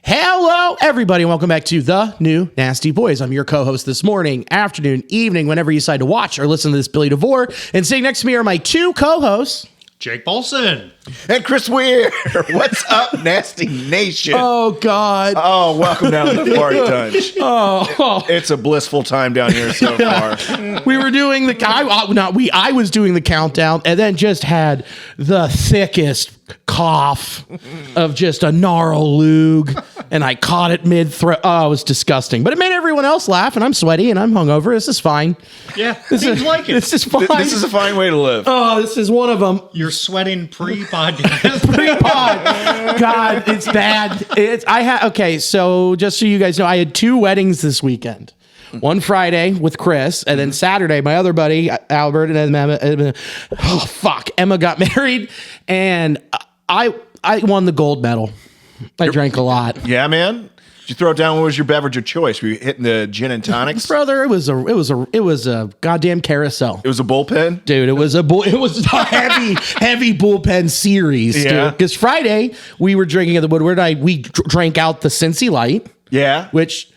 Hello, everybody, and welcome back to The New Nasty Boys. I'm your co-host this morning, afternoon, evening, whenever you decide to watch or listen to this Billy DeVore. And sitting next to me are my two co-hosts, Jake Bolson. And Chris Weir. What's up, Nasty Nation? Oh, God. Oh, welcome down to the party touch. Oh. It's a blissful time down here so far. We were doing I was doing the countdown and then just had the thickest cough of just a gnarl lug, and I caught it mid-throat. Oh, it was disgusting. But it made everyone else laugh, and I'm sweaty, and I'm hungover. This is fine. Yeah, seems like it. This is fine. This is a fine way to live. Oh, this is one of them. You're sweating pre-podcast. Pre-pod. God, it's bad. Okay, so just so you guys know, I had two weddings this weekend. One Friday with Chris, and then Saturday, my other buddy, Albert, and then Emma got married, and I won the gold medal. I drank a lot. Yeah, man. Did you throw it down? What was your beverage of choice? Were you hitting the gin and tonics? Brother, it was a goddamn carousel. It was a bullpen? Dude, it was a heavy bullpen series, Yeah. dude. Because Friday, we were drinking at the Woodward. We drank out the Cincy Light. Yeah. Which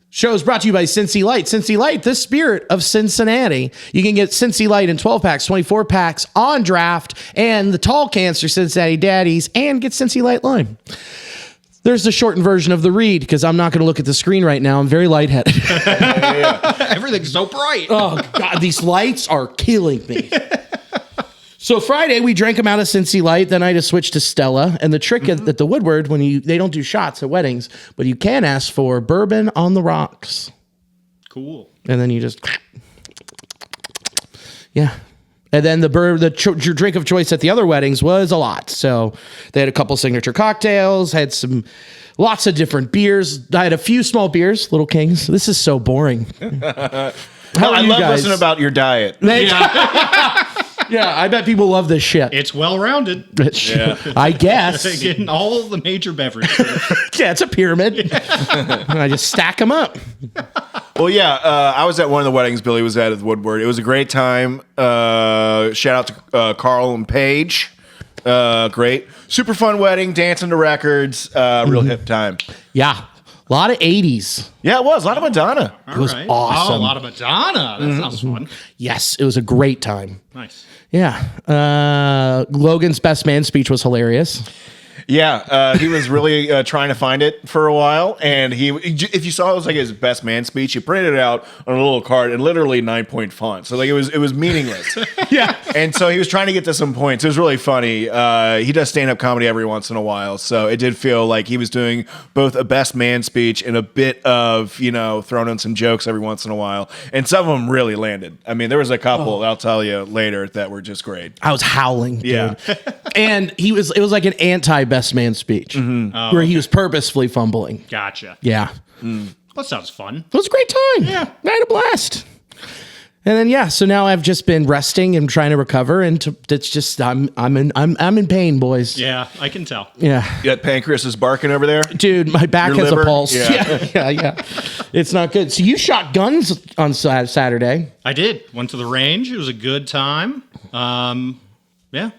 show is brought to you by Cincy Light. Cincy Light, the spirit of Cincinnati. You can get Cincy Light in 12 packs, 24 packs on draft, and the tall cans for Cincinnati Daddies, and get Cincy Light Lime. There's the shortened version of the read, because I'm not going to look at the screen right now. I'm very lightheaded. Everything's so bright. Oh, God, these lights are killing me. So Friday, we drank them out of Cincy Light. Then I just switched to Stella. And the trick at the Woodward, they don't do shots at weddings, but you can ask for bourbon on the rocks. Cool. And then you just, yeah. And then your drink of choice at the other weddings was a lot. So they had a couple signature cocktails, had lots of different beers. I had a few small beers, Little Kings. This is so boring. I love listening about your diet. Yeah, I bet people love this shit. It's well-rounded. Yeah. I guess. Getting all the major beverages. Yeah, it's a pyramid. I just stack them up. Well, yeah, I was at one of the weddings Billy was at the Woodward. It was a great time. Shout out to Carl and Paige. Great. Super fun wedding, dancing to records. Real hip time. Yeah. A lot of 80s. Yeah, it was. A lot of Madonna. It was awesome. Oh, a lot of Madonna. That sounds fun. Yes, it was a great time. Nice. Yeah. Logan's best man speech was hilarious. Yeah, he was really trying to find it for a while, and if you saw it was like his best man speech, he printed it out on a little card in literally 9-point font, so like it was meaningless. Yeah, and so he was trying to get to some points. It was really funny. He does stand-up comedy every once in a while, so it did feel like he was doing both a best man speech and a bit of throwing in some jokes every once in a while, and some of them really landed. I mean, there was a couple I'll tell you later that were just great. I was howling, dude. Yeah. And it was like an anti-best man speech where he was purposefully fumbling. Gotcha. Yeah. That sounds fun. It was a great time. Yeah. I had a blast. And then so now I've just been resting and trying to recover, and it's just I'm in pain, boys. Yeah, I can tell. Yeah. You got pancreas is barking over there? Dude, my back Your has liver? a pulse. Yeah. Yeah. It's not good. So you shot guns on Saturday. I did. Went to the range. It was a good time. Yeah.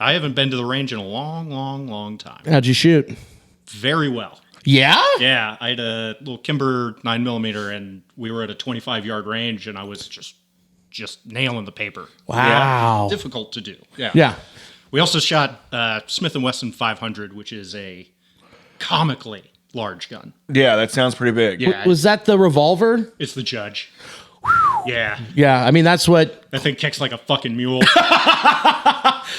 I haven't been to the range in a long, long, long time. How'd you shoot? Very well. Yeah? Yeah, I had a little Kimber 9mm, and we were at a 25-yard range, and I was just nailing the paper. Wow. Yeah, difficult to do. Yeah. We also shot Smith & Wesson 500, which is a comically large gun. Yeah, that sounds pretty big. Yeah. Was that the revolver? It's the Judge. Yeah. Yeah, I mean, that's what... That thing kicks like a fucking mule.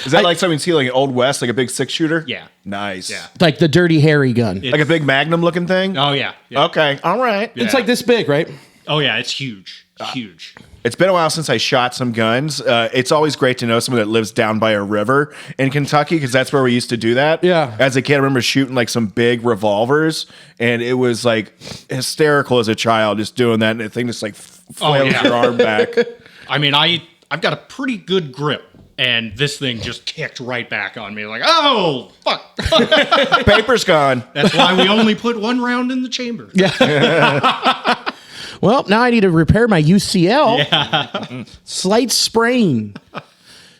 Is that like something you see like an Old West, like a big 6-shooter? Yeah. Nice. Yeah. Like the Dirty Harry gun. Like a big Magnum looking thing? Oh, yeah. Yeah. Okay. All right. Yeah. It's like this big, right? Oh, yeah, it's huge. Huge. It's been a while since I shot some guns. It's always great to know someone that lives down by a river in Kentucky, because that's where we used to do that. Yeah. As a kid, I remember shooting like some big revolvers, and it was like hysterical as a child just doing that, and the thing just like flails your arm back. I mean, I've got a pretty good grip, and this thing just kicked right back on me. Like, oh, fuck. Paper's gone. That's why we only put one round in the chamber. Yeah. Well, now I need to repair my UCL. Yeah. Slight sprain.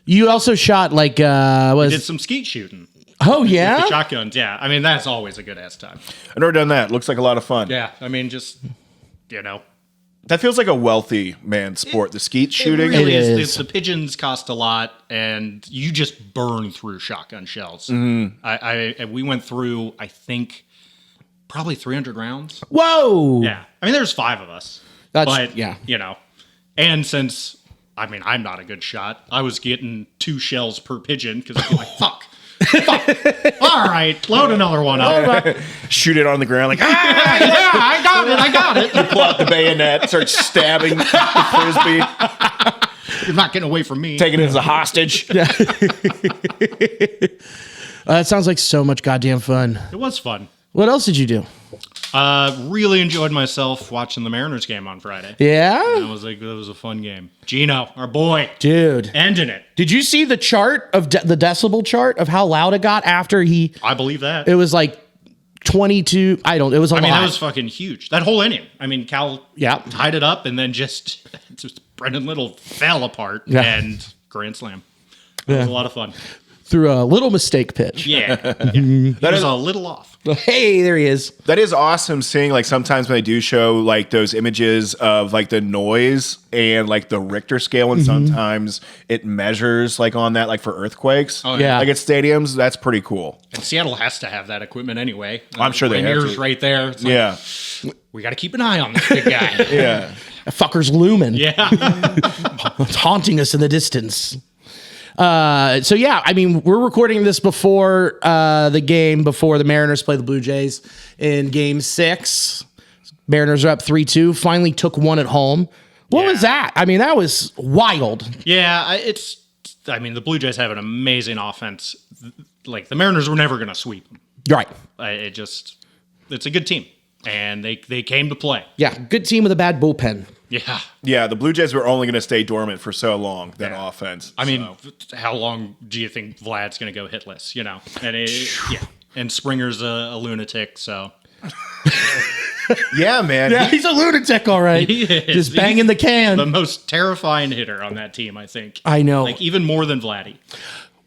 You also shot like Did some skeet shooting. Oh, yeah? The shotguns, yeah. I mean, that's always a good ass time. I've never done that. Looks like a lot of fun. Yeah, I mean, just, you know. That feels like a wealthy man sport. The skeet shooting. It really It is. is. The pigeons cost a lot, and you just burn through shotgun shells. We went through, I think, probably 300 rounds. Whoa. Yeah. I mean, there's 5 of us. That's- but, yeah. you know. And since, I mean, I'm not a good shot, I was getting 2 shells per pigeon because I'd be like, fuck. All right, load another one up. Shoot it on the ground like, Yeah, I got it. pull out the bayonet, start stabbing the frisbee, You're not getting away from me. taking it as a hostage. That sounds like so much goddamn fun. It was fun. What else did you do? Really enjoyed myself watching the Mariners game on Friday. Yeah? That was a fun game. Gino, our boy, Dude. ending it. Did you see the chart of the decibel chart of how loud it got after I believe that. it was like 22, it was a lot. I mean, that was fucking huge. That whole inning. I mean, Cal Yeah. tied it up and then just Brendan Little fell apart Yeah. and grand slam. It was a lot of fun. through a little mistake pitch. Yeah. That was a little off. Hey, there he is. That is awesome seeing, like, sometimes when they do show, like, those images of, like, the noise and, like, the Richter scale, and sometimes it measures, like, on that, like, for earthquakes. Oh, Yeah. Like, at stadiums, that's pretty cool. And Seattle has to have that equipment anyway. I'm sure they have Rainier's to. right there. It's like, Yeah. we got to keep an eye on this big guy. Yeah. That fucker's looming. Yeah. It's haunting us in the distance. So yeah, I mean, we're recording this before the game, before the Mariners play the Blue Jays in Game 6. Mariners are up 3-2. Finally took one at home. What was that? I mean, that was wild. Yeah, I mean, the Blue Jays have an amazing offense. Like, the Mariners were never going to sweep them. You're right. It's a good team, and they came to play. Yeah, good team with a bad bullpen. Yeah. Yeah, the Blue Jays were only going to stay dormant for so long, that Yeah. offense. I mean, how long do you think Vlad's going to go hitless, you know? And and Springer's a lunatic, so. Yeah, man. Yeah, he's a lunatic, all right. He is. Just banging the can. The most terrifying hitter on that team, I think. I know. Like, even more than Vladdy.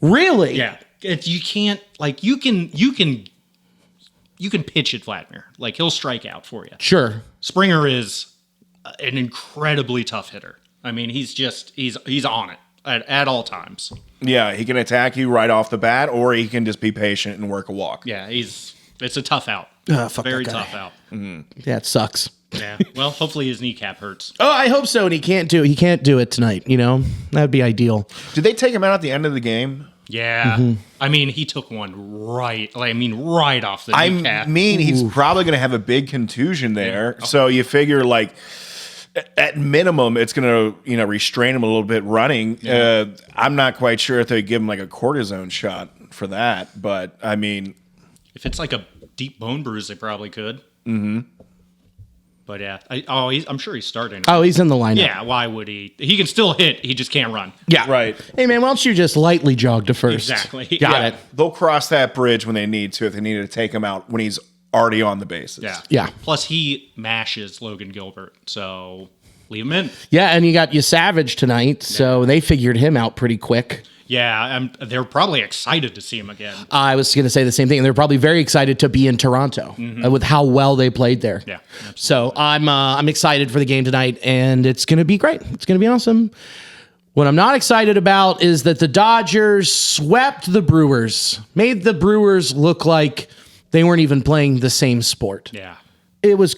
Really? Yeah. You can't, like, you can pitch at Vladimir. Like, he'll strike out for you. Sure. Springer is an incredibly tough hitter. I mean, he's on it at all times. Yeah, he can attack you right off the bat, or he can just be patient and work a walk. Yeah, it's a tough out. Fuck Very that guy. tough out. Yeah, it sucks. Yeah. Well, hopefully his kneecap hurts. Oh, I hope so. And he can't do it tonight. You know, that'd be ideal. Did they take him out at the end of the game? Yeah. I mean, he took one right off the kneecap. I mean, he's probably going to have a big contusion there. So you figure, like, at minimum, it's going to, restrain him a little bit running. Yeah. I'm not quite sure if they give him like a cortisone shot for that, but I mean, If it's like a deep bone bruise, they probably could. Mm-hmm. But yeah, I'm sure he's starting. Oh, he's in the lineup. Yeah, why would he? He can still hit. He just can't run. Yeah. right. Hey, man, why don't you just lightly jog to first? Exactly. Got Yeah. it. They'll cross that bridge when they need to, if they need to take him out when he's already on the bases. Yeah. Yeah. Plus, he mashes Logan Gilbert, so leave him in. Yeah, and you got Savage tonight, so they figured him out pretty quick. Yeah, they're probably excited to see him again. I was going to say the same thing. They're probably very excited to be in Toronto with how well they played there. Yeah, So I'm excited for the game tonight, and it's going to be great. It's going to be awesome. What I'm not excited about is that the Dodgers swept the Brewers, made the Brewers look like they weren't even playing the same sport. Yeah. It was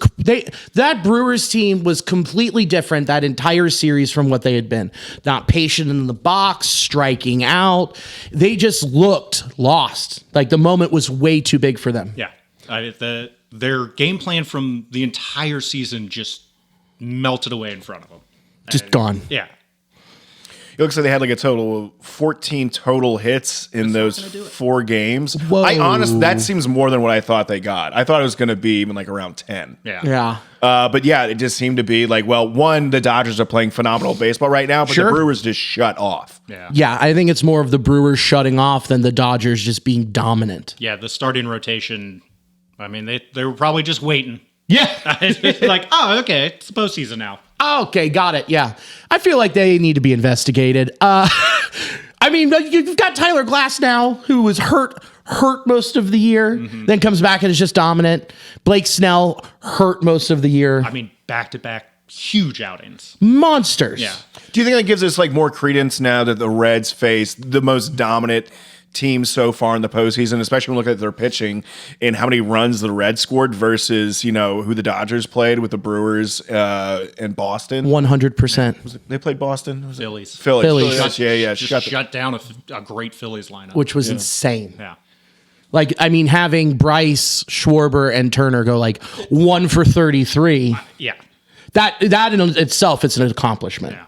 that Brewers team was completely different that entire series from what they had been. Not patient in the box, striking out. They just looked lost. Like the moment was way too big for them. Yeah. Their game plan from the entire season just melted away in front of them. Just gone. Yeah. It looks like they had like a total of 14 total hits in those 4 games. Whoa. That seems more than what I thought they got. I thought it was going to be even like around 10. Yeah. Yeah. But yeah, it just seemed to be like, well, one, the Dodgers are playing phenomenal baseball right now, but Sure. the Brewers just shut off. Yeah. Yeah, I think it's more of the Brewers shutting off than the Dodgers just being dominant. Yeah. The starting rotation, I mean, they were probably just waiting. Yeah. Like, oh, okay, it's the postseason now. Okay, got it. Yeah. I feel like they need to be investigated. I I mean, you've got Tyler Glass now, who was hurt most of the year, then comes back and is just dominant. Blake Snell hurt most of the year. I mean, back-to-back huge outings. Monsters. Yeah. Do you think that gives us like more credence now that the Reds face the most dominant team so far in the postseason, especially when we look at their pitching and how many runs the Reds scored versus, you know, who the Dodgers played with the Brewers and Boston? 100%. They played Boston? Was it? Phillies. Phillies. Yeah. Just shut down a great Phillies lineup. Which was insane. Yeah. Like, I mean, having Bryce, Schwarber, and Turner go like 1 for 33. Yeah. That in itself is an accomplishment.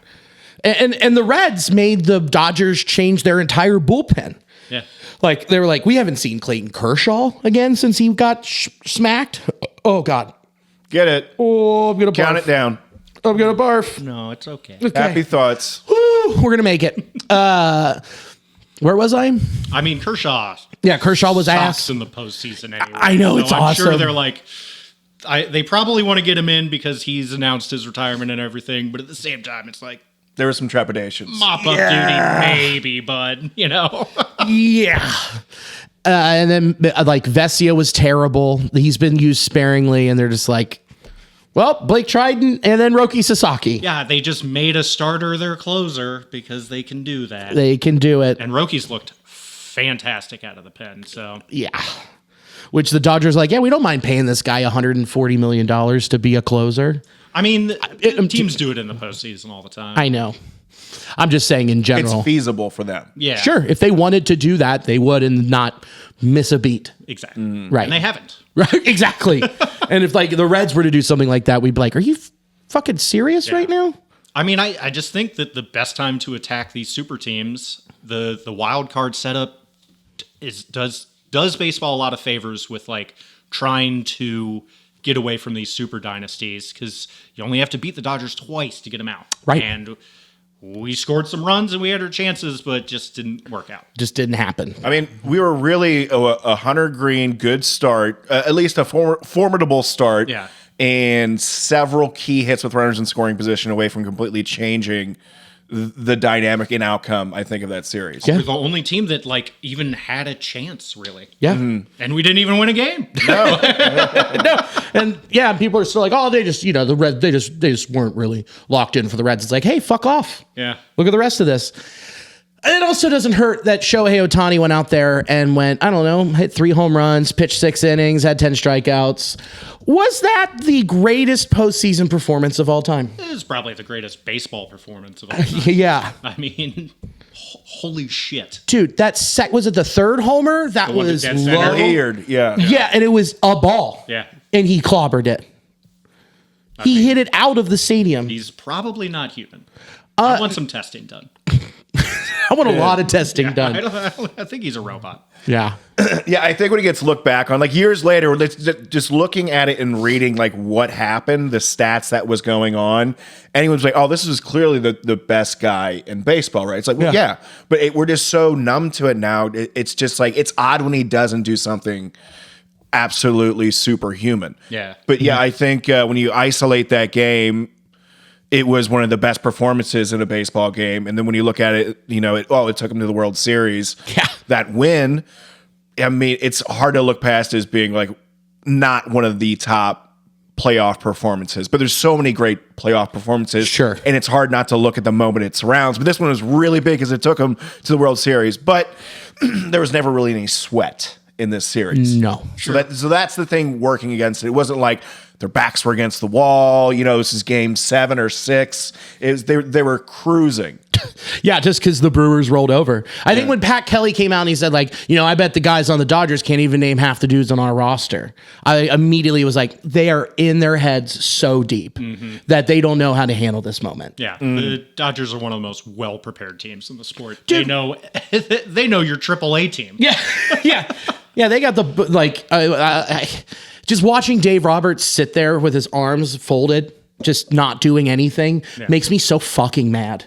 Yeah. And the Reds made the Dodgers change their entire bullpen. Yeah. Like, they were like, we haven't seen Clayton Kershaw again since he got smacked. Oh, God. Get it. Oh, I'm going to barf. Count it down. I'm going to barf. No, it's okay. Okay. Happy thoughts. Woo, we're going to make it. Where was I? I mean, Kershaw. Yeah, Kershaw was sucks ass. in the postseason anyway. I know, it's I'm awesome. sure they're like, they probably want to get him in because he's announced his retirement and everything. But at the same time, it's like, There were some trepidations. mop up duty, maybe, bud. You know. Yeah. And then, like, Vesia was terrible. He's been used sparingly, and they're just like, well, Blake Triton and then Roki Sasaki. Yeah, they just made a starter their closer because they can do that. They can do it. And Roki's looked fantastic out of the pen. So Yeah. Which the Dodgers like, yeah, we don't mind paying this guy $140 million to be a closer. I mean, teams do it in the postseason all the time. I know. I'm just saying in general. It's feasible for them. Yeah, Sure. If they wanted to do that, they would and not miss a beat. exactly. Right. And they haven't. Right. Exactly. And if like the Reds were to do something like that, we'd be like, are you fucking serious right now? I mean, I just think that the best time to attack these super teams, the wild card setup does baseball a lot of favors with like trying to get away from these super dynasties because you only have to beat the Dodgers twice to get them out. Right. And we scored some runs and we had our chances, but just didn't work out. Just didn't happen. I mean, we were really a Hunter Green good start, at least a formidable start. Yeah. And several key hits with runners in scoring position away from completely changing the dynamic and outcome, I think, of that series. Yeah. We're the only team that like even had a chance, really. Yeah. And we didn't even win a game. No. And yeah, people are still like, oh, they just, you know, the Reds, they just weren't really locked in for the Reds. It's like, hey, fuck off. Yeah. Look at the rest of this. And it also doesn't hurt that Shohei Ohtani went out there and went, I don't know, hit 3 home runs, pitched 6 innings, had 10 strikeouts. Was that the greatest postseason performance of all time? It is probably the greatest baseball performance of all time. Yeah. I mean, holy shit. Dude, was it the 3rd homer? That one to was dead center. low. Weird, yeah. Yeah, and it was a ball. Yeah. And he clobbered it. He hit it out of the stadium. He's probably not human. I want some testing done. I want a lot of testing done. I think he's a robot. Yeah. Yeah, I think when it gets looked back on, like years later, just looking at it and reading like what happened, the stats that was going on, anyone's like, oh, this is clearly the best guy in baseball, right? It's like, well, yeah. But we're just so numb to it now. It's just like, it's odd when he doesn't do something absolutely superhuman. Yeah. But yeah, I think when you isolate that game, it was one of the best performances in a baseball game. And then when you look at it, you know, it took him to the World Series. Yeah. That win, I mean, it's hard to look past as being like not one of the top playoff performances. But there's so many great playoff performances. Sure. And it's hard not to look at the moment it surrounds. But this one was really big because it took him to the World Series. But there was never really any sweat in this series. No. So that's the thing working against it. It wasn't like their backs were against the wall. You know, this is game 7 or 6. They were cruising. Yeah, just because the Brewers rolled over. I think when Pat Kelly came out and he said, like, you know, I bet the guys on the Dodgers can't even name half the dudes on our roster. I immediately was like, they are in their heads so deep that they don't know how to handle this moment. Yeah. The Dodgers are one of the most well-prepared teams in the sport. Dude. They know your AAA team. Yeah, yeah. Yeah, they got the, like, just watching Dave Roberts sit there with his arms folded, just not doing anything, makes me so fucking mad.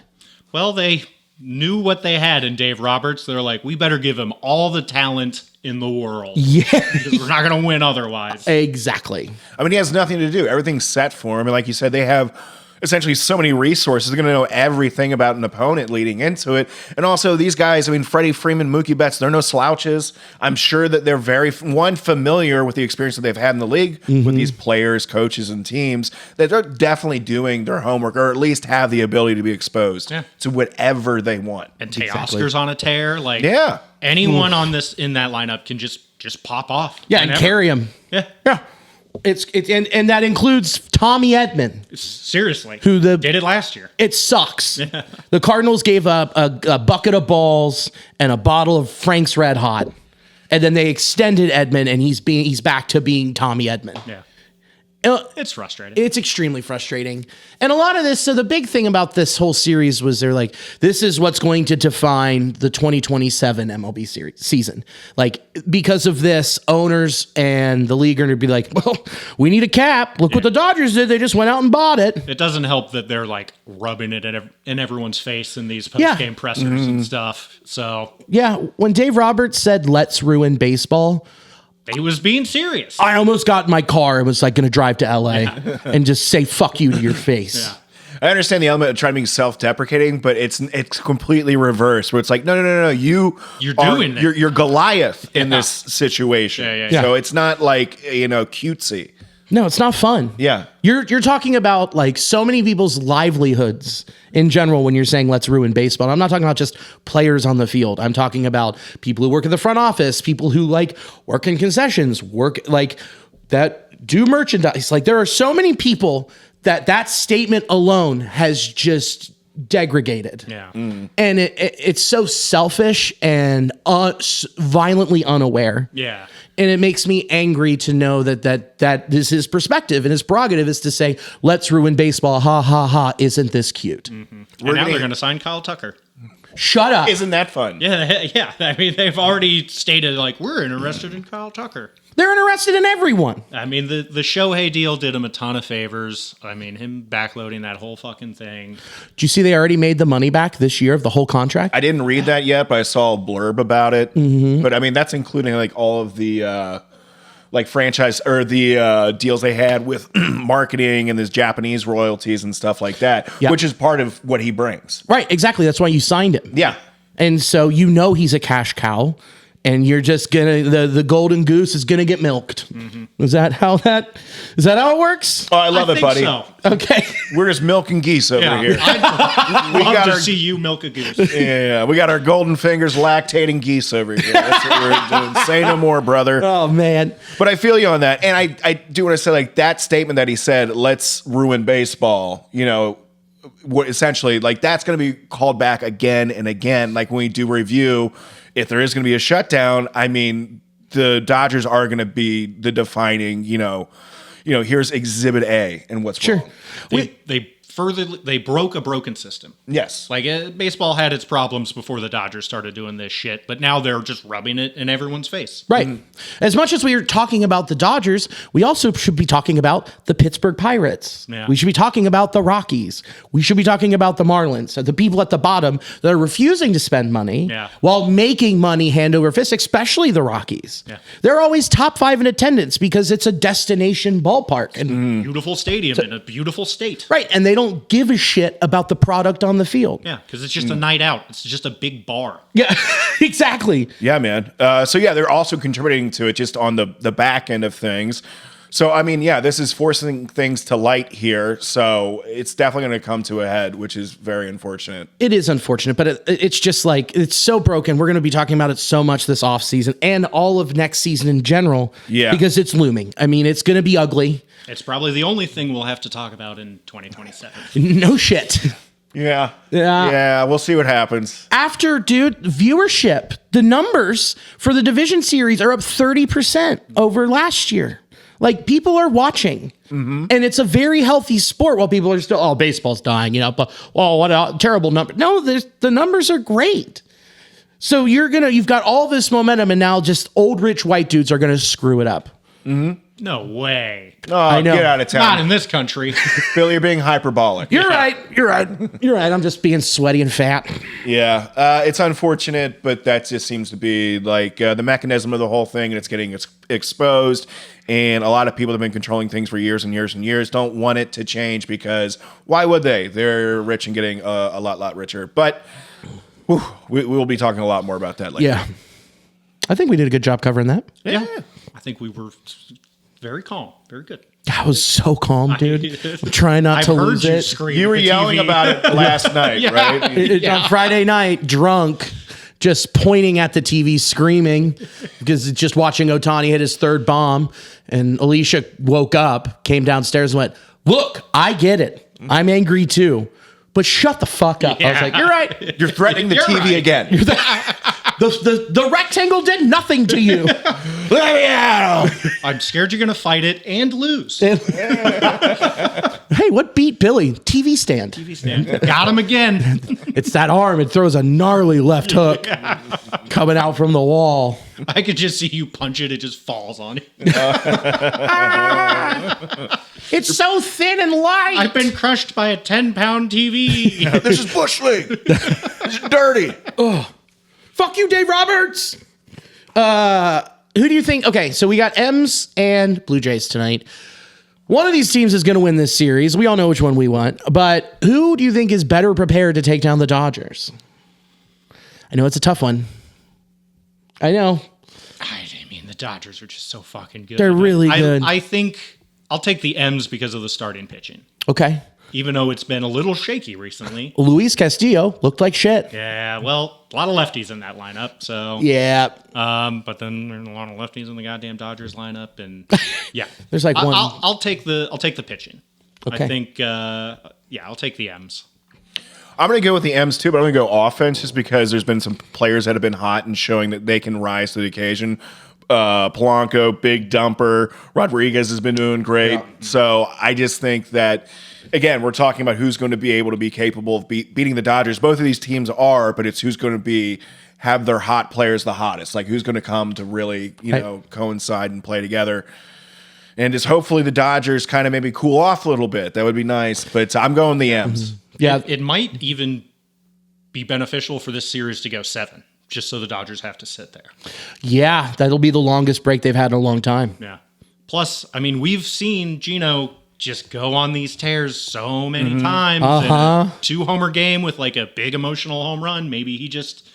Well, they knew what they had in Dave Roberts. They're like, we better give him all the talent in the world. Yeah. Because we're not going to win otherwise. Exactly. I mean, he has nothing to do. Everything's set for him. And like you said, they have essentially so many resources. They're going to know everything about an opponent leading into it. And also these guys, I mean, Freddie Freeman, Mookie Betts, they're no slouches. I'm sure that they're very, familiar with the experience that they've had in the league with these players, coaches, and teams, that they're definitely doing their homework, or at least have the ability to be exposed to whatever they want. And Teoscar's on a tear. Like, anyone on this in that lineup can just pop off. Yeah, and carry him. Yeah. And that includes Tommy Edman. Seriously. Who did it last year. It sucks. The Cardinals gave up a bucket of balls and a bottle of Frank's Red Hot. And then they extended Edman, and he's back to being Tommy Edman. Yeah. It's frustrating. It's extremely frustrating. And a lot of this, so the big thing about this whole series was they're like, this is what's going to define the 2027 MLB season. Like, because of this, owners and the league are going to be like, well, we need a cap. Look what the Dodgers did. They just went out and bought it. It doesn't help that they're like rubbing it in everyone's face in these post-game pressers and stuff. So, yeah, when Dave Roberts said, let's ruin baseball, he was being serious. I almost got in my car and was like going to drive to LA and just say fuck you to your face. Yeah. I understand the element of trying to be self-deprecating, but it's completely reversed. Where it's like, no, you're doing it. You're Goliath in this situation. Yeah. So it's not like cutesy. No, it's not fun. Yeah. You're talking about like so many people's livelihoods in general when you're saying let's ruin baseball. I'm not talking about just players on the field. I'm talking about people who work in the front office, people who like work in concessions, work like that do merchandise. Like there are so many people that statement alone has just degraded. Yeah. And it's so selfish and violently unaware. Yeah. And it makes me angry to know that is his perspective, and his prerogative is to say, let's ruin baseball. Ha, ha, ha. Isn't this cute? Mm-hmm. And now they're going to sign Kyle Tucker. Shut up. Isn't that fun? Yeah. I mean, they've already stated, like, we're interested in Kyle Tucker. They're interested in everyone. I mean, the Shohei deal did him a ton of favors. I mean, him backloading that whole fucking thing. Do you see they already made the money back this year of the whole contract? I didn't read that yet, but I saw a blurb about it. But I mean, that's including like all of the like franchise or the deals they had with marketing and his Japanese royalties and stuff like that, which is part of what he brings. Right, exactly. That's why you signed him. Yeah. And so he's a cash cow. And you're just gonna the golden goose is gonna get milked. Is that how it works? Oh, I love it, buddy. So. Okay, we're just milking geese over here. I'd love to see you milk a goose. Yeah, we got our golden fingers lactating geese over here. That's what we're doing. Say no more, brother. Oh man, but I feel you on that, and I do want to say like that statement that he said, "Let's ruin baseball." What essentially like that's going to be called back again and again. Like when we do review. If there is going to be a shutdown, I mean, the Dodgers are going to be the defining, here's Exhibit A and what's wrong. They broke a broken system. Yes. Like baseball had its problems before the Dodgers started doing this shit, but now they're just rubbing it in everyone's face. Right. As much as we are talking about the Dodgers, we also should be talking about the Pittsburgh Pirates. Yeah. We should be talking about the Rockies. We should be talking about the Marlins, the people at the bottom that are refusing to spend money while making money hand over fist, especially the Rockies. Yeah. They're always top 5 in attendance because it's a destination ballpark. And beautiful stadium in a beautiful state. Right. And they don't give a shit about the product on the field. Yeah, because it's just a night out. It's just a big bar. Yeah, exactly. Yeah, man. So they're also contributing to it just on the back end of things. So, I mean, this is forcing things to light here. So it's definitely going to come to a head, which is very unfortunate. It is unfortunate, but it's just like, it's so broken. We're going to be talking about it so much this offseason and all of next season in general. Yeah. Because it's looming. I mean, it's going to be ugly. It's probably the only thing we'll have to talk about in 2027. No shit. Yeah. We'll see what happens. After, viewership, the numbers for the division series are up 30% over last year. Like, people are watching, and it's a very healthy sport while people are still, baseball's dying, but, what a terrible number. No, the numbers are great. So you've got all this momentum, and now just old rich white dudes are going to screw it up. No way. Oh, I know. get out of town. Not in this country. Billy, you're being hyperbolic. You're right. I'm just being sweaty and fat. Yeah, it's unfortunate, but that just seems to be like the mechanism of the whole thing, and it's getting exposed. And a lot of people have been controlling things for years and years and years don't want it to change because why would they? They're rich and getting a lot richer. But we will be talking a lot more about that later. Yeah. I think we did a good job covering that. Yeah. I think we were very calm. Very good. I was so calm, dude. I'm trying not to lose you it. scream You at were the yelling TV. about it last night, right? On Friday night, drunk, just pointing at the TV, screaming because just watching Ohtani hit his third bomb. And Alicia woke up, came downstairs, and went, "Look, I get it. I'm angry too, but shut the fuck up." I was like, "You're right. You're threatening the You're TV right. again. The rectangle did nothing to you." Let me out. I'm scared you're going to fight it and lose. Hey, what beat Billy? TV stand. Got him again. It's that arm. It throws a gnarly left hook coming out from the wall. I could just see you punch it. It just falls on you. It's so thin and light. I've been crushed by a 10-pound TV. This is Bush League. This is dirty. Fuck you, Dave Roberts. Who do you think? Okay, so we got M's and Blue Jays tonight. One of these teams is going to win this series. We all know which one we want. But who do you think is better prepared to take down the Dodgers? I know it's a tough one. I know. I mean, the Dodgers are just so fucking good. They're really good. I think I'll take the M's because of the starting pitching. Okay. Even though it's been a little shaky recently. Luis Castillo looked like shit. Yeah, well, a lot of lefties in that lineup. So Yeah. but then there's a lot of lefties in the goddamn Dodgers lineup, and yeah, There's like one. I'll take the pitching. Okay. I think I'll take the M's. I'm going to go with the M's too, but I'm going to go offense just because there's been some players that have been hot and showing that they can rise to the occasion. Polanco, big dumper. Rodriguez has been doing great. Yeah. So I just think that, again, we're talking about who's going to be able to be capable of beating the Dodgers. Both of these teams are, but it's who's going to have their hot players the hottest. Like who's going to come to really, coincide and play together. And just hopefully the Dodgers kind of maybe cool off a little bit. That would be nice. But I'm going the M's. Yeah. It might even be beneficial for this series to go 7, just so the Dodgers have to sit there. Yeah, that'll be the longest break they've had in a long time. Yeah. Plus, I mean, we've seen Gino just go on these tears so many times. Uh-huh. In a 2-homer game with like a big emotional home run. Maybe he just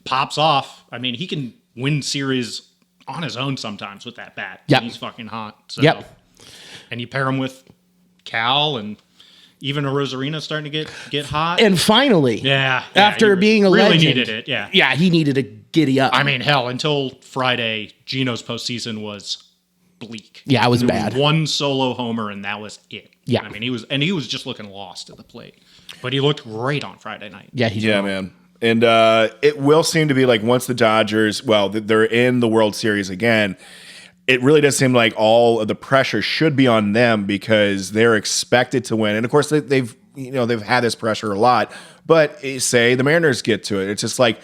pops off. I mean, he can win series on his own sometimes with that bat. Yep. He's fucking hot. So, Yep. And you pair him with Cal and even a Rosarina starting to get hot. And finally, after being a really legend, needed it. Yeah. Yeah, he needed to giddy up. I mean, hell, until Friday, Gino's postseason was bleak. Yeah, it was There bad. One solo homer, and that was it. Yeah. I mean, he was just looking lost at the plate, but he looked great on Friday night. Yeah, he's Yeah, man. And it will seem to be like once the Dodgers, they're in the World Series again, it really does seem like all of the pressure should be on them because they're expected to win. And of course, they've had this pressure a lot. But say the Mariners get to it, it's just like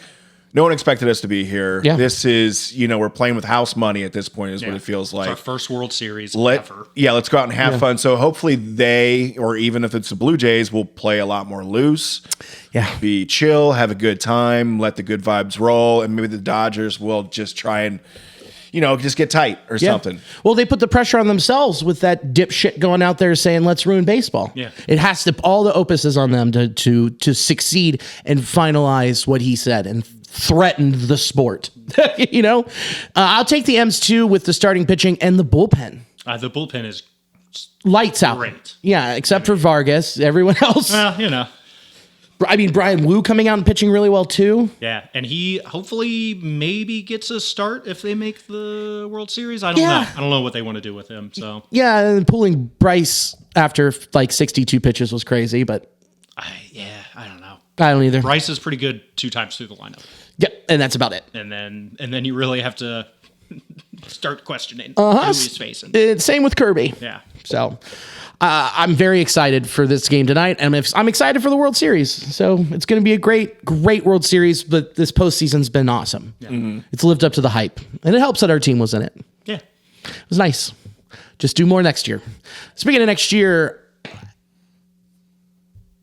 no one expected us to be here. Yeah. This is, we're playing with house money at this point, is what it feels like. It's our first World Series ever. Yeah, let's go out and have fun. So hopefully they, or even if it's the Blue Jays, will play a lot more loose. Yeah. Be chill, have a good time, let the good vibes roll, and maybe the Dodgers will just try and, just get tight or something. Well, they put the pressure on themselves with that dipshit going out there saying, "Let's ruin baseball." Yeah. It has to. All the opus is on them to succeed and finalize what he said and threatened the sport. I'll take the M's too with the starting pitching and the bullpen. The bullpen is Lights out. great. Yeah, except for Vargas. Everyone else. Well, I mean, Brian Wu coming out and pitching really well too. Yeah, and he hopefully maybe gets a start if they make the World Series. I don't know. I don't know what they want to do with him. So yeah, and pulling Bryce after like 62 pitches was crazy, but I don't know. I don't either. Bryce is pretty good 2 times through the lineup, Yep, and that's about it. and then you really have to start questioning who he's facing. Same with Kirby. Yeah. So I'm very excited for this game tonight, and I'm excited for the World Series. So it's going to be a great World Series, but this postseason's been awesome. Yeah. It's lived up to the hype, and it helps that our team was in it. Yeah. It was nice. Just do more next year. Speaking of next year,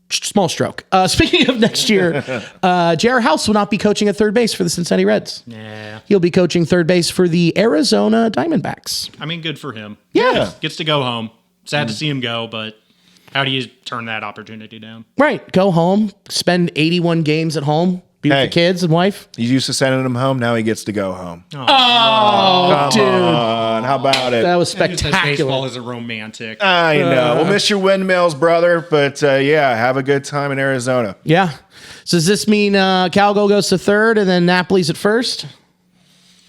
small stroke. Speaking of next year, J.R. House will not be coaching at third base for the Cincinnati Reds. Yeah. He'll be coaching third base for the Arizona Diamondbacks. I mean, good for him. Yeah. Gets to go home. Sad to see him go, but how do you turn that opportunity down? Right. Go home, spend 81 games at home, be with the kids and wife. He's used to sending him home. Now he gets to go home. Oh, dude. Come on. How about it? That was Baseball spectacular. is a romantic. I know. We'll miss your windmills, brother. But yeah, have a good time in Arizona. Yeah. So does this mean Calgo goes to third and then Napoli's at first?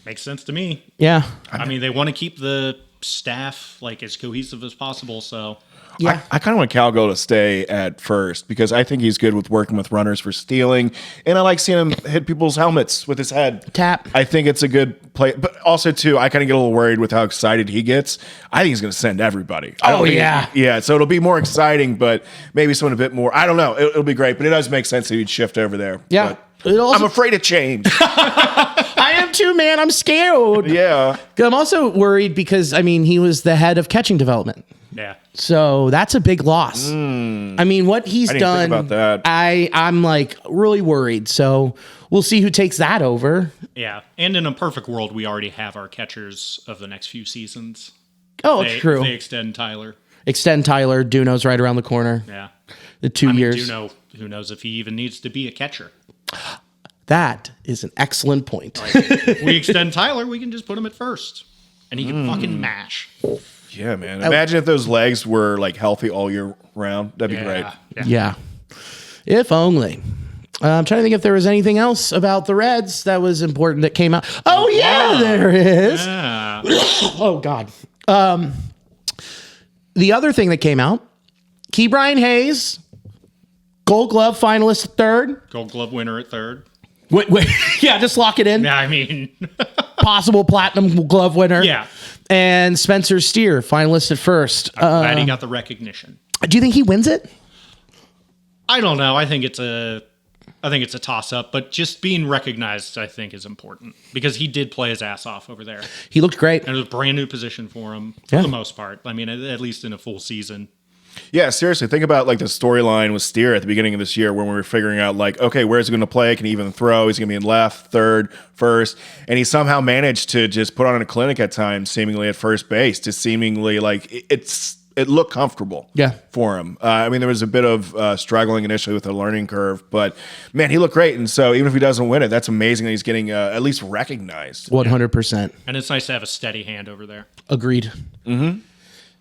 Makes sense to me. Yeah. I mean, they want to keep the staff like as cohesive as possible, so Yeah. I kind of want Calgo to stay at first because I think he's good with working with runners for stealing. And I like seeing him hit people's helmets with his head. Tap. I think it's a good play. But also, too, I kind of get a little worried with how excited he gets. I think he's going to send everybody. I don't Oh, think yeah. Yeah, so it'll be more exciting, but maybe someone a bit more. I don't know. It'll be great, but it does make sense that he'd shift over there. Yeah. But It also- I'm afraid of change. I am too, man. I'm scared. Yeah. I'm also worried because, I mean, he was the head of catching development. yeah. So that's a big loss. I mean, what he's I didn't done, think about that. I'm like really worried. So we'll see who takes that over. Yeah. And in a perfect world, we already have our catchers of the next few seasons. Oh, They, true. They extend Tyler. Extend Tyler. Duno's right around the corner. Yeah. The 2 I mean, years. Duno, who knows if he even needs to be a catcher. That is an excellent point. If we extend Tyler, we can just put him at first. And he can fucking mash. Yeah, man. Imagine if those legs were like healthy all year round. That'd be great. Yeah. Yeah. If only. I'm trying to think if there was anything else about the Reds that was important that came out. Oh, yeah, there is. Yeah. Oh, God. The other thing that came out, Key Brian Hayes, Gold Glove finalist at third. Gold Glove winner at third. Wait, yeah, just lock it in. Yeah, I mean, Possible Platinum Glove winner. yeah. And Spencer Steer, finalist at first. Glad he got the recognition. Do you think he wins it? I don't know. I think it's a toss up, but just being recognized, I think, is important because he did play his ass off over there. He looked great. And it was a brand new position for him for Yeah. the most part. I mean, at least in a full season. Yeah, seriously, think about like the storyline with Steer at the beginning of this year when we were figuring out like, okay, where's he going to play? Can he even throw? He's going to be in left, third, first, and he somehow managed to just put on a clinic at times, seemingly at first base, to seemingly like it looked comfortable. Yeah. For him. I mean, there was a bit of struggling initially with the learning curve, but man, he looked great, and so even if he doesn't win it, that's amazing that he's getting at least recognized. 100%. And it's nice to have a steady hand over there. Agreed. Mm-hmm.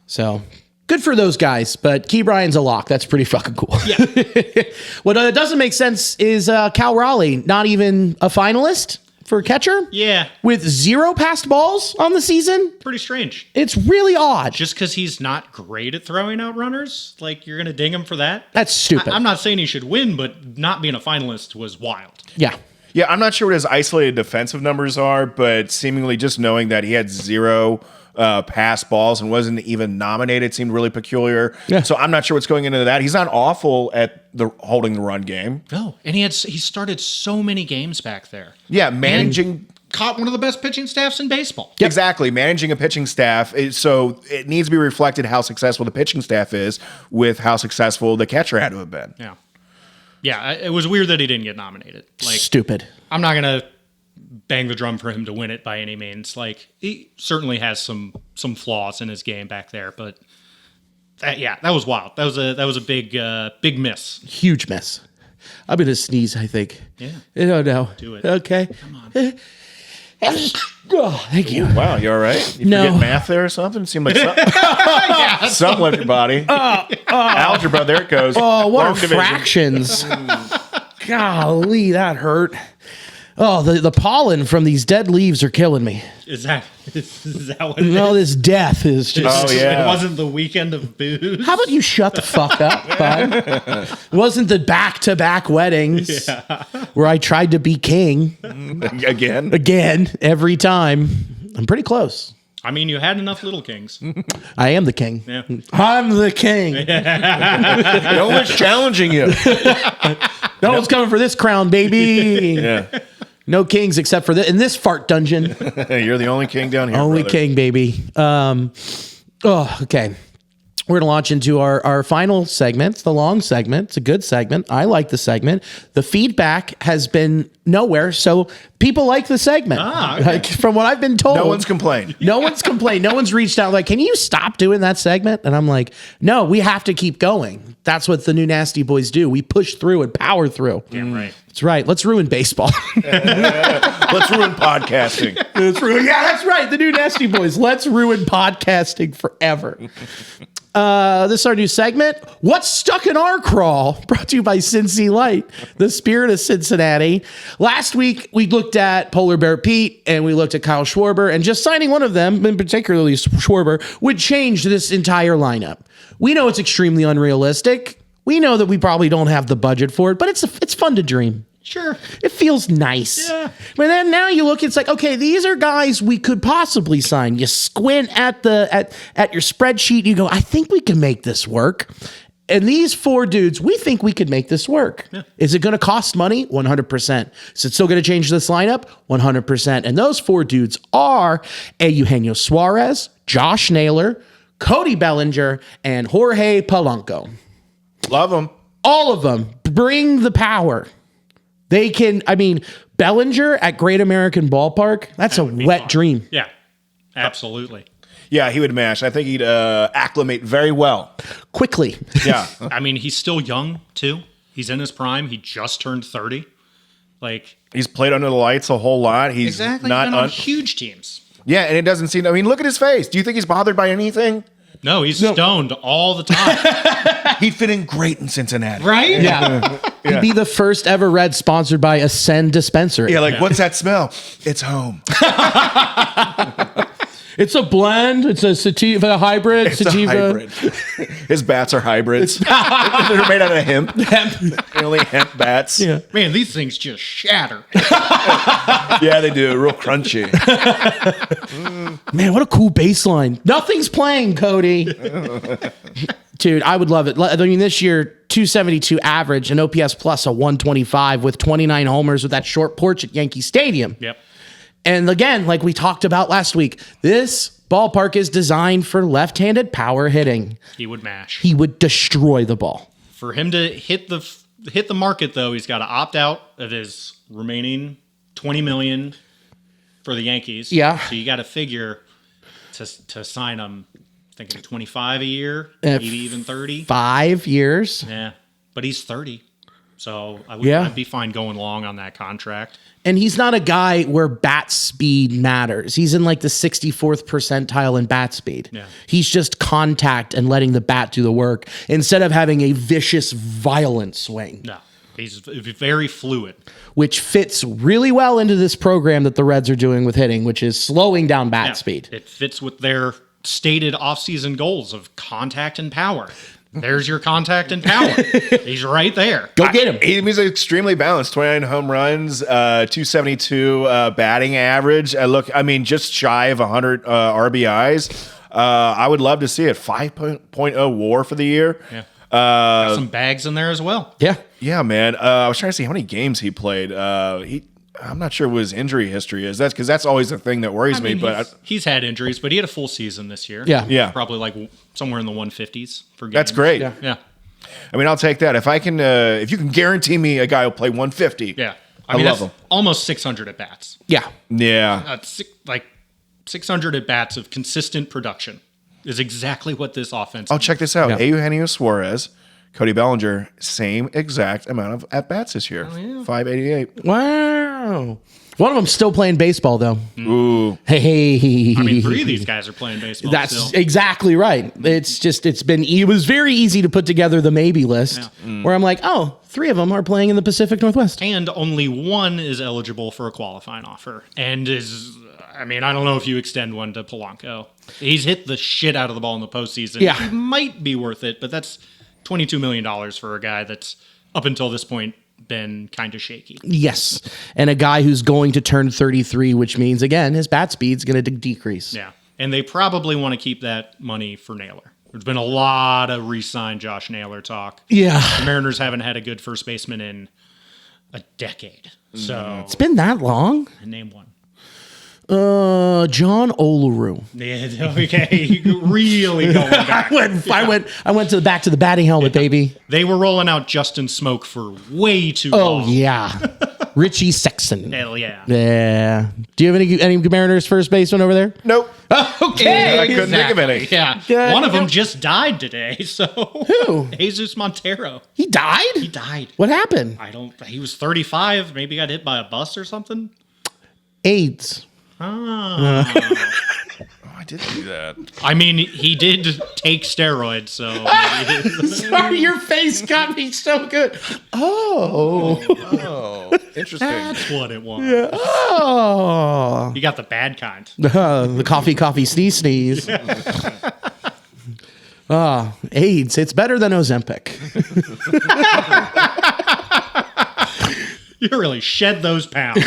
So good for those guys, but Key Brian's a lock. That's pretty fucking cool. Yeah. What doesn't make sense is Cal Raleigh, not even a finalist for catcher. Yeah. With 0 passed balls on the season. Pretty strange. It's really odd. Just because he's not great at throwing out runners, like you're going to ding him for that? That's stupid. I'm not saying he should win, but not being a finalist was wild. Yeah. Yeah, I'm not sure what his isolated defensive numbers are, but seemingly just knowing that he had 0 pass balls and wasn't even nominated seemed really peculiar. Yeah. So I'm not sure what's going into that. He's not awful at holding the run game. No. And he started so many games back there. Yeah, managing. Caught one of the best pitching staffs in baseball. Exactly. Managing a pitching staff. So it needs to be reflected how successful the pitching staff is with how successful the catcher had to have been. Yeah. Yeah, it was weird that he didn't get nominated. Like, Stupid. I'm not going to bang the drum for him to win it by any means. Like, he certainly has some flaws in his game back there, but that was wild. That was a big miss. Huge mess. I'm going to sneeze, I think. Yeah. I don't know. Do it. Okay. Come on. Oh, thank you. Wow, you all right? You No. forget math there or something? It seemed like something. Something left your body. Algebra, there it goes. Oh, what Long are division. fractions? Golly, that hurt. Oh, the pollen from these dead leaves are killing me. Is that what it No, is? this death is just... Oh, yeah. It wasn't the weekend of booze. How about you shut the fuck up, bud? It wasn't the back-to-back weddings where I tried to be king Again? every time. I'm pretty close. I mean, you had enough Little Kings. I am the king. Yeah. I'm the king. No one's challenging you. No one's coming for this crown, baby. Yeah. No kings except for in this fart dungeon. You're the only king down here. Only brother. king, baby. Oh, okay. We're going to launch into our final segment. It's the long segment. It's a good segment. I like the segment. The feedback has been nowhere, so people like the segment. Okay. Like, from what I've been told. No one's complained. No one's complained. No one's reached out like, can you stop doing that segment? And I'm like, no, we have to keep going. That's what the new Nasty Boys do. We push through and power through. Damn right. That's right. Let's ruin baseball. Let's ruin podcasting. Yeah, that's right. The new Nasty Boys. Let's ruin podcasting forever. This is our new segment. What's stuck in our crawl? Brought to you by Cincy Light, the spirit of Cincinnati. Last week, we looked at Polar Bear Pete and we looked at Kyle Schwarber, and just signing one of them, in particularly Schwarber, would change this entire lineup. We know it's extremely unrealistic. We know that we probably don't have the budget for it, but it's fun to dream. Sure. It feels nice. Yeah. But then now you look, it's like, okay, these are guys we could possibly sign. You squint at your spreadsheet, you go, I think we can make this work. And these 4 dudes, we think we could make this work. Yeah. Is it going to cost money? 100%. Is it still going to change this lineup? 100%. And those 4 dudes are Eugenio Suarez, Josh Naylor, Cody Bellinger, and Jorge Polanco. Love them. All of them bring the power. They can, Bellinger at Great American Ballpark, that's a wet fun. dream. Yeah, absolutely. Yeah, he would mash. I think he'd acclimate very well. Quickly. Yeah. He's still young, too. He's in his prime. He just turned 30. He's played under the lights a whole lot. He's exactly. not He's been on huge teams. Yeah, and it doesn't seem, look at his face. Do you think he's bothered by anything? No, he's stoned all the time. He'd fit in great in Cincinnati. Right? Yeah. He'd be the first ever Red sponsored by Ascend Dispensary. Yeah, what's that smell? It's home. It's a blend. It's a sativa hybrid. It's a hybrid. His bats are hybrids. They're made out of hemp. Really hemp bats. Yeah. Man, these things just shatter. Yeah, they do. Real crunchy. Man, what a cool bass line. Nothing's playing, Cody. Dude, I would love it. This year, 272 average, an OPS plus a 125 with 29 homers with that short porch at Yankee Stadium. Yep. And again, like we talked about last week, this ballpark is designed for left-handed power hitting. He would mash. He would destroy the ball. For him to hit the market, though, he's got to opt out of his remaining $20 million for the Yankees. Yeah. So you got to figure to sign him, thinking 25 a year, maybe even 30. 5 years. Yeah, but he's 30, so I'd be fine going long on that contract. And he's not a guy where bat speed matters. He's in the 64th percentile in bat speed. Yeah. He's just contact and letting the bat do the work instead of having a vicious, violent swing. No, he's very fluid. Which fits really well into this program that the Reds are doing with hitting, which is slowing down bat speed. It fits with their stated offseason goals of contact and power. There's your contact and power. He's right there. Go get him. He's extremely balanced. 29 home runs, 272 batting average. Just shy of 100 RBIs. I would love to see it. 5.0 WAR for the year. Yeah. Got some bags in there as well. Yeah. Yeah, man. I was trying to see how many games he played. I'm not sure what his injury history is. That's because that's always the thing that worries me. But he's had injuries, but he had a full season this year. Yeah. Probably somewhere in the 150s for games. That's great. Yeah. I'll take that. If you can guarantee me a guy will play 150. Yeah. I love that's him. almost 600 at bats. Yeah. Yeah. 600 at bats of consistent production is exactly what this offense Oh, needs. check this out. Yeah. Eugenio Suarez, Cody Bellinger, same exact amount of at bats this year. 588. Wow. One of them's still playing baseball, though. Ooh. Hey. 3 of these guys are playing baseball. That's still. exactly right. It was very easy to put together the maybe list where I'm like, 3 of them are playing in the Pacific Northwest. And only one is eligible for a qualifying offer. And I don't know if you extend one to Polanco. He's hit the shit out of the ball in the postseason. Yeah. He might be worth it, but that's $22 million for a guy that's up until this point been kind of shaky. Yes. And a guy who's going to turn 33, which means, again, his bat speed's going to decrease. Yeah. And they probably want to keep that money for Naylor. There's been a lot of re-sign Josh Naylor talk. Yeah. The Mariners haven't had a good first baseman in a decade. So It's been that long? name one. John Olaru. Yeah, okay, really going back. I went to the batting helmet, baby. They were rolling out Justin Smoke for way too Oh long. yeah, Richie Sexton. Hell yeah. Yeah. Do you have any Mariners first baseman over there? Nope. Okay. I couldn't think of any. Yeah. Good. One of them just died today. So Who? Jesus Montero. He died? He died. What happened? He was 35. Maybe got hit by a bus or something. AIDS. Ah. Oh, I did do that. I mean, he did take steroids, so Sorry, your face got me so good. Oh. Oh, interesting. that's what it was. Oh. You got the bad kind. The coffee, sneeze. AIDS. It's better than Ozempic. You really shed those pounds.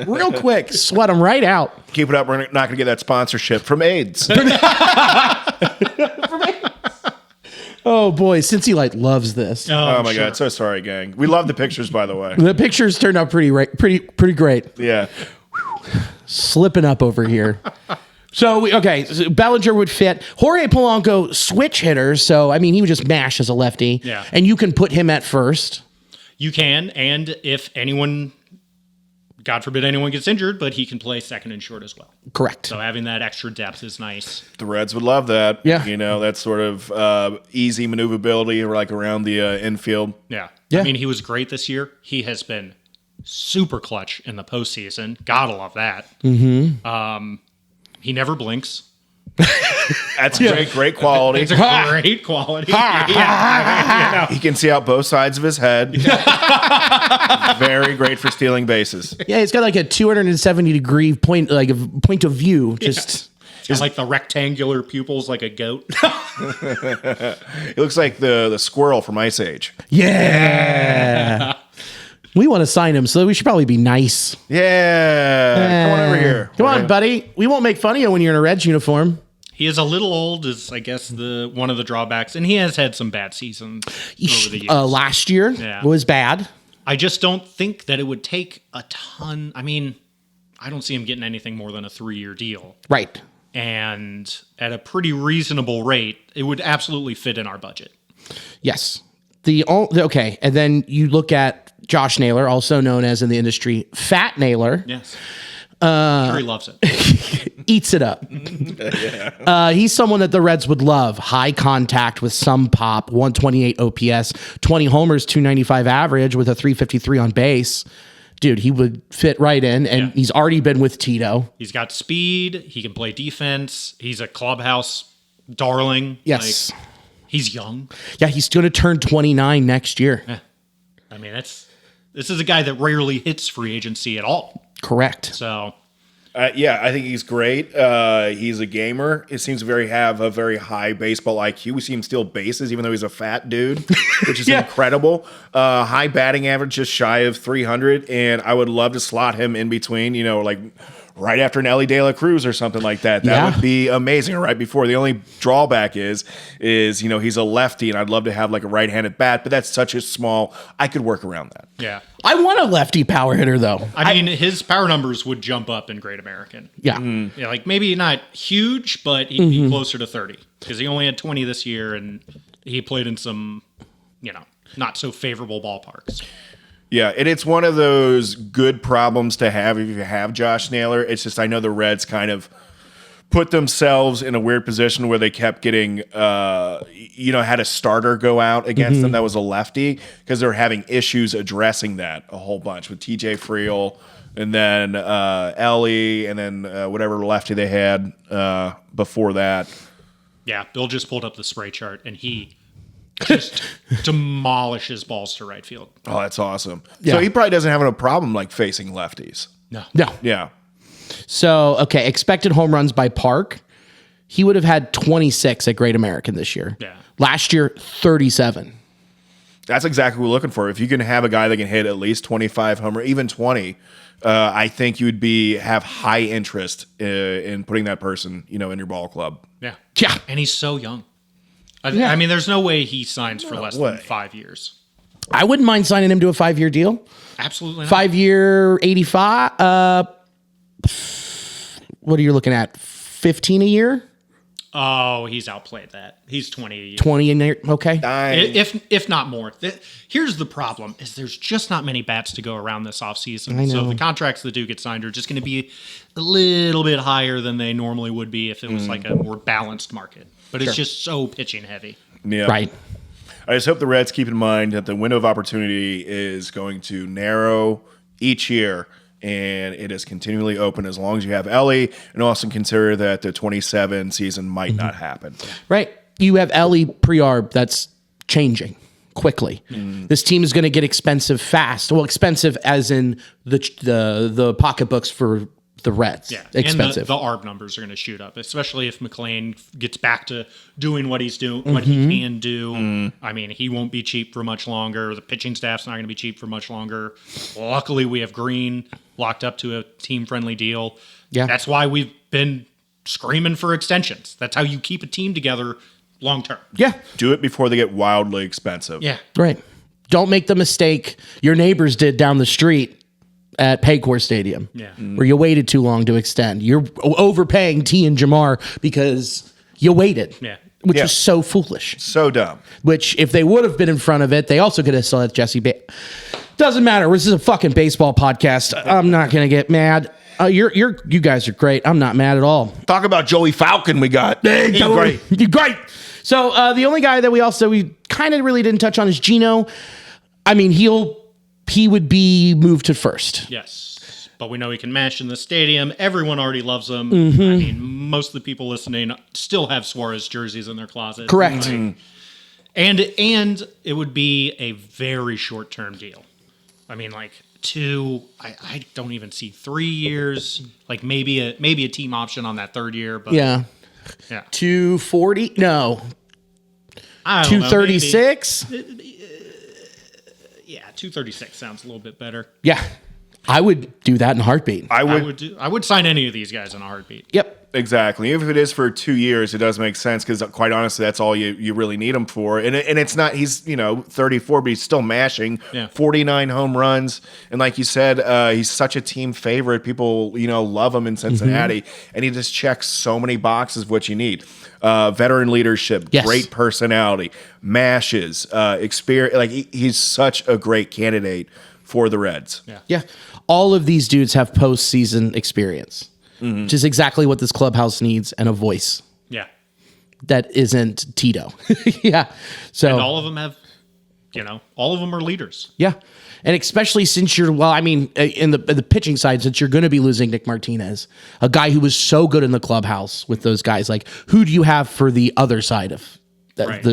Real quick, sweat them right out. Keep it up. We're not going to get that sponsorship from AIDS. Oh boy, Cincy Light loves this. Oh my God. So sorry, gang. We love the pictures, by the way. The pictures turned out pretty great. Yeah. Slipping up over here. So Bellinger would fit. Jorge Polanco, switch hitter. So I mean, he would just mash as a lefty. Yeah. And you can put him at first. You can, and if anyone, God forbid anyone gets injured, but he can play second and short as well. Correct. So having that extra depth is nice. The Reds would love that. Yeah. You know, that sort of easy maneuverability like around the infield. Yeah. Yeah. I mean, he was great this year. He has been super clutch in the postseason. Gotta love that. Mm-hmm. He never blinks. That's great quality. It's a great quality. Yeah. He can see out both sides of his head. Very great for stealing bases. Yeah, he's got like a 270-degree point of view. Just It's like the rectangular pupils like a goat. He looks like the squirrel from Ice Age. yeah. We want to sign him, so we should probably be nice. Yeah. Come on over here. Come on, buddy. We won't make fun of you when you're in a Reds uniform. He is a little old, is I guess one of the drawbacks, and he has had some bad seasons over the years. Last year was bad. I just don't think that it would take a ton. I mean, I don't see him getting anything more than a 3-year deal. Right. And at a pretty reasonable rate, it would absolutely fit in our budget. Yes. Okay, and then you look at Josh Naylor, also known as in the industry Fat Naylor. Yes. Sure he loves it. Eats it up. He's someone that the Reds would love. High contact with some pop, 128 OPS, 20 homers, 295 average with a 353 on base. Dude, he would fit right in, and he's already been with Tito. He's got speed. He can play defense. He's a clubhouse darling. Yes. Like, he's young. Yeah, he's going to turn 29 next year. I mean, this is a guy that rarely hits free agency at all. Correct. So, Yeah, I think he's great. He's a gamer. He seems to have a very high baseball IQ. We see him steal bases, even though he's a fat dude, which is incredible. High batting average, just shy of 300. And I would love to slot him in between, like right after Nelly De La Cruz or something like that. That would be amazing. Or right before. The only drawback is he's a lefty, and I'd love to have like a right-handed bat, but that's such a small. I could work around that. yeah. I want a lefty power hitter, though. I mean, his power numbers would jump up in Great American. Yeah. Yeah, like maybe not huge, but he'd be closer to 30 because he only had 20 this year, and he played in some, not so favorable ballparks. Yeah, and it's one of those good problems to have if you have Josh Naylor. It's just I know the Reds kind of put themselves in a weird position where they kept getting, had a starter go out against them that was a lefty because they're having issues addressing that a whole bunch with TJ Friel and then Ellie and then whatever lefty they had before that. Yeah, Bill just pulled up the spray chart, and he just demolishes balls to right field. Oh, that's awesome. Yeah. So he probably doesn't have a problem like facing lefties. No. Yeah. So, okay, expected home runs by Park. He would have had 26 at Great American this year. Yeah. Last year, 37. That's exactly what we're looking for. If you can have a guy that can hit at least 25 homer, even 20, I think you'd have high interest in putting that person, in your ball club. Yeah. Yeah. And he's so young. I mean, there's no way he signs for less than 5 years. I wouldn't mind signing him to a 5-year deal. Absolutely not. 5-year, 85. what are you looking at? 15 a year? Oh, he's outplayed that. He's 20 a year. 20 a year. Okay. If not more. Here's the problem: is there's just not many bats to go around this offseason. I know. So the contracts that do get signed are just going to be a little bit higher than they normally would be if it was like a more balanced market. But it's just so pitching heavy. Yeah. Right. I just hope the Reds keep in mind that the window of opportunity is going to narrow each year, and it is continually open as long as you have Ellie, and also consider that the 27 season might not happen. Right. You have Ellie pre-arb that's changing quickly. This team is going to get expensive fast. Well, expensive as in the pocketbooks for the Reds. Yeah, expensive. And the ARB numbers are going to shoot up, especially if McLean gets back to doing what he's doing, what he can do. I mean, he won't be cheap for much longer. The pitching staff's not going to be cheap for much longer. Luckily, we have Green locked up to a team-friendly deal. Yeah. That's why we've been screaming for extensions. That's how you keep a team together long term. Yeah. Do it before they get wildly expensive. Yeah. Right. Don't make the mistake your neighbors did down the street at Paycor Stadium. Yeah. Where you waited too long to extend. You're overpaying T and Jamar because you waited. Yeah. Which Yeah. is so foolish. So dumb. Which, if they would have been in front of it, they also could have still had Jesse Doesn't matter. This is a fucking baseball podcast. I'm not going to get mad. You guys are great. I'm not mad at all. Talk about Joey Falcon we got. He's great. You're great. So the only guy that we kind of really didn't touch on is Gino. I mean, he would be moved to first. Yes. But we know he can mash in the stadium. Everyone already loves him. I mean, most of the people listening still have Suarez jerseys in their closet. Correct. And it would be a very short-term deal. I mean, like I don't even see 3 years. Like maybe a team option on that third year. But Yeah. 240? No. I don't know, 236? Yeah, 236 sounds a little bit better. Yeah. I would do that in a heartbeat. I I would sign any of these guys in a heartbeat. Yep. Exactly. Even if it is for 2 years, it does make sense because, quite honestly, that's all you really need him for. And it's not, he's 34, but he's still mashing. Yeah. 49 home runs, and like you said, he's such a team favorite. People love him in Cincinnati, and he just checks so many boxes of what you need. Veteran leadership, Yes. great personality, mashes, experience. Like he's such a great candidate for the Reds. Yeah. All of these dudes have postseason experience, which is exactly what this clubhouse needs, and a voice Yeah. that isn't Tito. Yeah. So And all of them have, all of them are leaders. yeah. And especially since in the pitching side, since you're going to be losing Nick Martinez, a guy who was so good in the clubhouse with those guys, like who do you have for the other side of Right.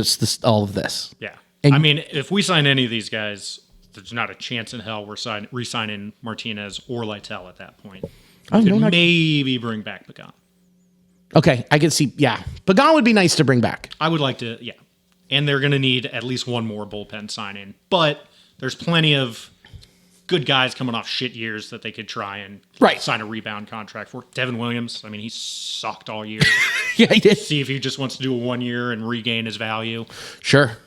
all of this? Yeah. And- I mean, if we sign any of these guys, there's not a chance in hell we're re-signing Martinez or Lytle at that point. Oh, no, not- Maybe bring back Pagan. Okay, I can see. Yeah, Pagan would be nice to bring back. I would like to, yeah. And they're going to need at least one more bullpen signing. But there's plenty of good guys coming off shit years that they could try and sign a rebound contract for. Devin Williams, I mean, he sucked all year. Yeah, he did. See if he just wants to do a 1 year and regain his value. Sure.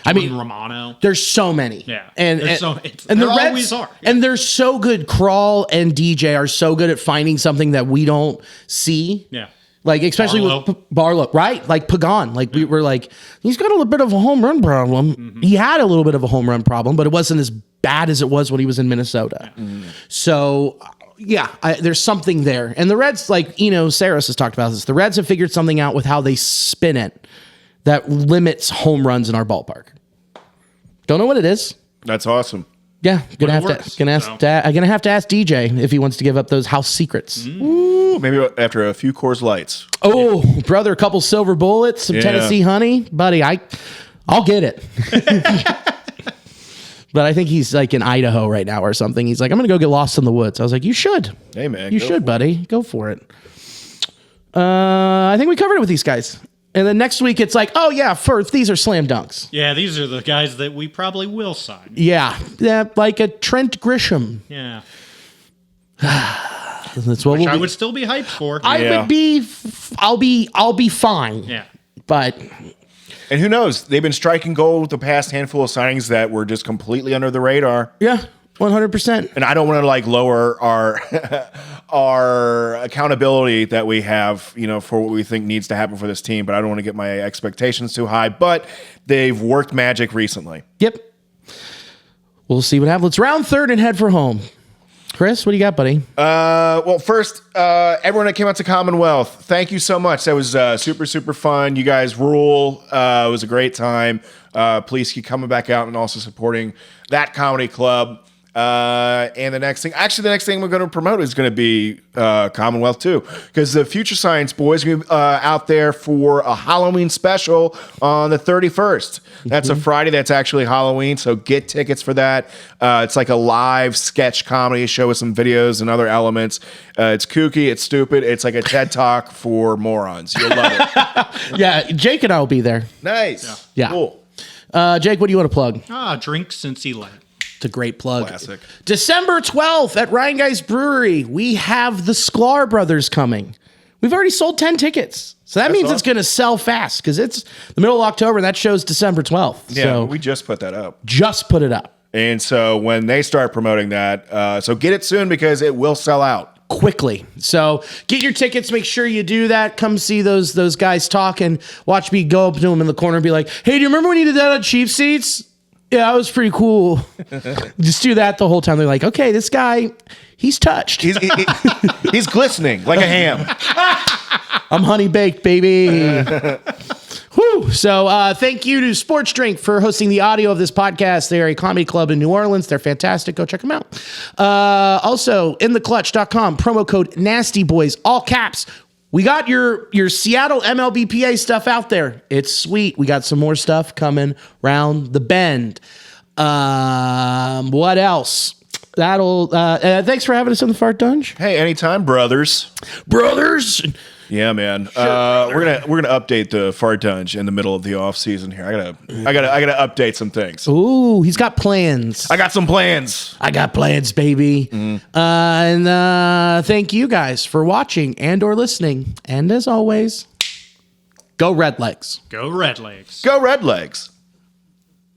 I mean, Romano. there's so many. Yeah. And There's the there Reds always are. Yeah. And they're so good. Crawl and DJ are so good at finding something that we don't see. Yeah. Like, especially Barlow. with Barlow, right? Like Pagan. Like, we were like, he's got a little bit of a home run problem. He had a little bit of a home run problem, but it wasn't as bad as it was when he was in Minnesota. So, yeah, there's something there. And the Reds, like, Saris has talked about this. The Reds have figured something out with how they spin it that limits home runs in our ballpark. Don't know what it is. That's awesome. Yeah, gonna have works, to ask DJ if he wants to give up those house secrets. Ooh, maybe after a few Coors Lights. Oh, brother, a couple silver bullets, some Tennessee honey, buddy. I'll get it. But I think he's like in Idaho right now or something. He's like, I'm gonna go get lost in the woods. I was like, you should. Hey man, You should, buddy. Go for it. I think we covered it with these guys. And then next week it's like, oh yeah, first these are slam dunks. Yeah, these are the guys that we probably will sign. Yeah, like a Trent Grisham. Yeah. That's what Which I would still be hyped for. I would be. I'll be fine. Yeah. But And who knows? They've been striking gold with the past handful of signings that were just completely under the radar. yeah, 100%. And I don't want to like lower our our accountability that we have, for what we think needs to happen for this team. But I don't want to get my expectations too high. But they've worked magic recently. Yep. We'll see what happens. Let's round third and head for home. Chris, what do you got, buddy? Well, first, everyone that came out to Commonwealth, thank you so much. That was super, super fun. You guys rule. It was a great time. Please keep coming back out and also supporting that comedy club. And the next thing we're going to promote is going to be Commonwealth too, because the Future Science boys are going to be out there for a Halloween special on the 31st. That's a Friday. That's actually Halloween, so get tickets for that. It's like a live sketch comedy show with some videos and other elements. It's kooky. It's stupid. It's like a TED Talk for morons. You'll love it. Yeah, Jake and I will be there. Nice. Yeah. Cool. Jake, what do you want to plug? Drink Cincy Light. It's a great plug. Classic. December 12th at Ryan Guy's Brewery, we have the Sklar Brothers coming. We've already sold 10 tickets. So that means awesome. It's going to sell fast because it's the middle of October. That show's December 12th. Yeah, so we just put that up. just put it up And so when they start promoting that, so get it soon because it will sell out. quickly. So get your tickets. Make sure you do that. Come see those guys talk and watch me go up to them in the corner and be like, hey, do you remember when you did that on Cheap Seats? Yeah, that was pretty cool. Just do that the whole time. They're like, okay, this guy, he's touched. He's glistening like a ham. I'm honey baked, baby. Whew. So thank you to Sports Drink for hosting the audio of this podcast. They are a comedy club in New Orleans. They're fantastic. Go check them out. Also, intheclutch.com, promo code NASTYBOYS, all caps. We got your Seattle MLBPA stuff out there. It's sweet. We got some more stuff coming round the bend. What else? Thanks for having us on the Fart Dunge. Hey, anytime, brothers. Brothers. Yeah, man. We're gonna update the Fart Dunge in the middle of the off season here. I gotta update some things. Ooh, he's got plans. I got some plans. I got plans, baby. And thank you guys for watching and or listening. And as always, go Red Legs. Go Red Legs. Go Red Legs.